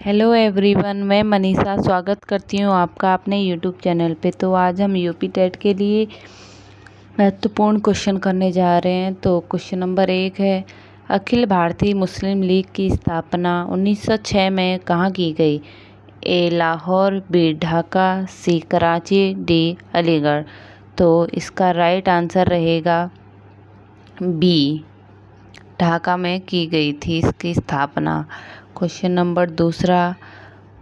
Hello everyone, मैं मनीषा स्वागत करती हूँ आपका अपने यूट्यूब चैनल पे। तो आज हम यूपी टेट के लिए महत्वपूर्ण क्वेश्चन करने जा रहे हैं। तो क्वेश्चन नंबर 1 है, अखिल भारतीय मुस्लिम लीग की स्थापना 1906 में कहाँ की गई? ए लाहौर, बी ढाका, सी कराची, डी अलीगढ़। तो इसका राइट आंसर रहेगा बी, ढाका में की गई थी इसकी स्थापना। क्वेश्चन नंबर 2,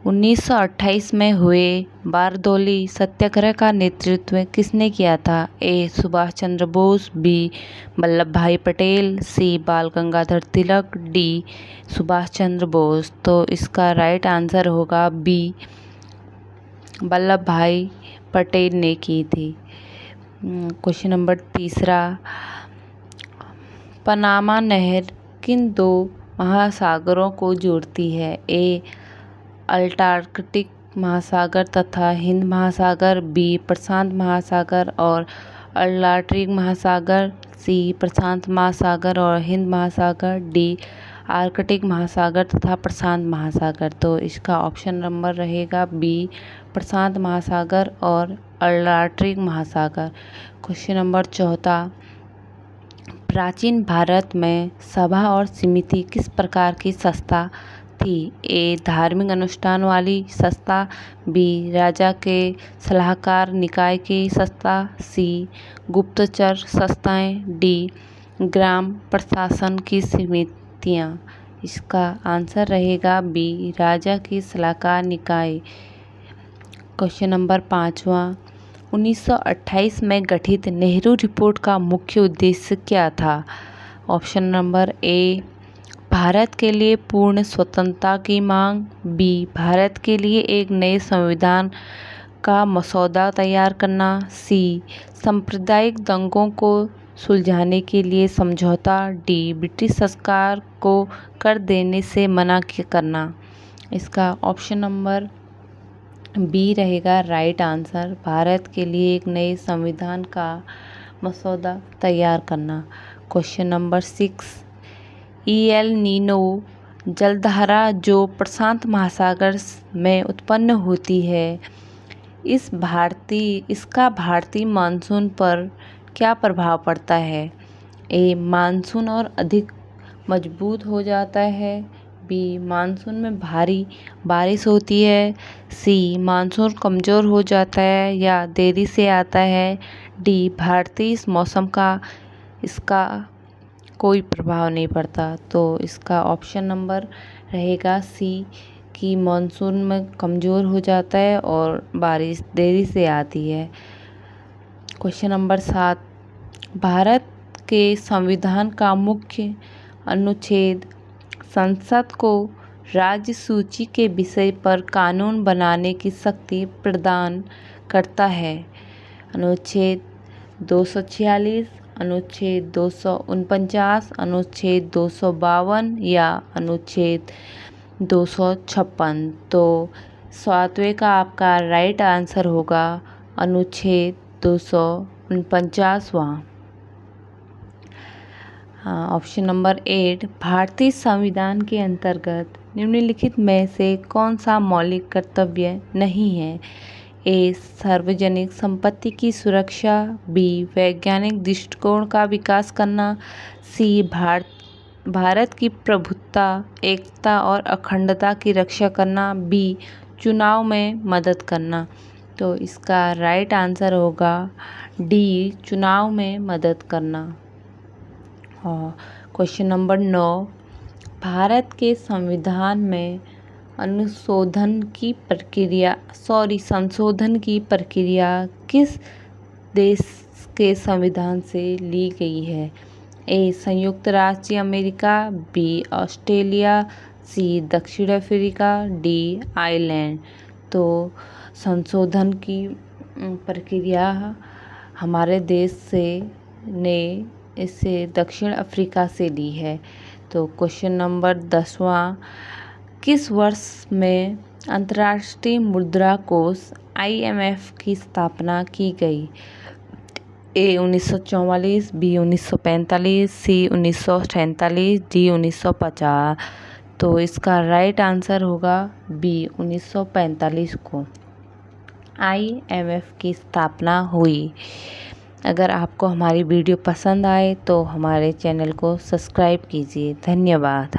1928 में हुए बारदौली सत्याग्रह का नेतृत्व किसने किया था? ए सुभाष चंद्र बोस, बी वल्लभ भाई पटेल, सी बाल गंगाधर तिलक, डी सुभाष चंद्र बोस। तो इसका राइट आंसर होगा बी, वल्लभ भाई पटेल ने की थी। क्वेश्चन नंबर 3, पनामा नहर किन दो महासागरों को जोड़ती है? ए अंटार्कटिक महासागर तथा हिंद महासागर, बी प्रशांत महासागर और अटलांटिक महासागर, सी प्रशांत महासागर और हिंद महासागर, डी आर्कटिक महासागर तथा प्रशांत महासागर। तो इसका ऑप्शन नंबर रहेगा बी, प्रशांत महासागर और अटलांटिक महासागर। क्वेश्चन नंबर 4, प्राचीन भारत में सभा और समिति किस प्रकार की संस्था थी? ए धार्मिक अनुष्ठान वाली संस्था, बी राजा के सलाहकार निकाय की संस्था, सी गुप्तचर संस्थाएं, डी ग्राम प्रशासन की समितियां। इसका आंसर रहेगा बी, राजा की सलाहकार निकाय। क्वेश्चन नंबर 5, 1928 में गठित नेहरू रिपोर्ट का मुख्य उद्देश्य क्या था? ऑप्शन नंबर ए, भारत के लिए पूर्ण स्वतंत्रता की मांग, बी भारत के लिए एक नए संविधान का मसौदा तैयार करना, सी सांप्रदायिक दंगों को सुलझाने के लिए समझौता, डी ब्रिटिश सरकार को कर देने से मना करना। इसका ऑप्शन नंबर बी रहेगा राइट आंसर, भारत के लिए एक नए संविधान का मसौदा तैयार करना। क्वेश्चन नंबर 6, एल नीनो जलधारा जो प्रशांत महासागर में उत्पन्न होती है, इसका भारतीय मानसून पर क्या प्रभाव पड़ता है? ए मानसून और अधिक मजबूत हो जाता है, बी मानसून में भारी बारिश होती है, सी मानसून कमज़ोर हो जाता है या देरी से आता है, डी भारतीय मौसम का इसका कोई प्रभाव नहीं पड़ता। तो इसका ऑप्शन नंबर रहेगा सी, कि मानसून में कमज़ोर हो जाता है और बारिश देरी से आती है। क्वेश्चन नंबर 7, भारत के संविधान का मुख्य अनुच्छेद संसद को राज्य सूची के विषय पर कानून बनाने की शक्ति प्रदान करता है? अनुच्छेद 246, अनुच्छेद 249, अनुच्छेद 252 या अनुच्छेद 256। तो 7वें का आपका राइट आंसर होगा अनुच्छेद 249वां। ऑप्शन नंबर 8, भारतीय संविधान के अंतर्गत निम्नलिखित में से कौन सा मौलिक कर्तव्य नहीं है? ए सार्वजनिक संपत्ति की सुरक्षा, बी वैज्ञानिक दृष्टिकोण का विकास करना, सी भारत की प्रभुत्ता, एकता और अखंडता की रक्षा करना, बी चुनाव में मदद करना। तो इसका राइट आंसर होगा डी, चुनाव में मदद करना। क्वेश्चन नंबर 9, भारत के संविधान में संशोधन की प्रक्रिया किस देश के संविधान से ली गई है? ए संयुक्त राज्य अमेरिका, बी ऑस्ट्रेलिया, सी दक्षिण अफ्रीका, डी आयरलैंड। तो संशोधन की प्रक्रिया हमारे देश से ने इसे दक्षिण अफ्रीका से ली है। तो क्वेश्चन नंबर 10, किस वर्ष में अंतर्राष्ट्रीय मुद्रा कोष IMF की स्थापना की गई? ए 1944, बी 1945, सी 1947, डी 1950। तो इसका राइट आंसर होगा बी 1945 को IMF की स्थापना हुई। अगर आपको हमारी वीडियो पसंद आए तो हमारे चैनल को सब्सक्राइब कीजिए। धन्यवाद।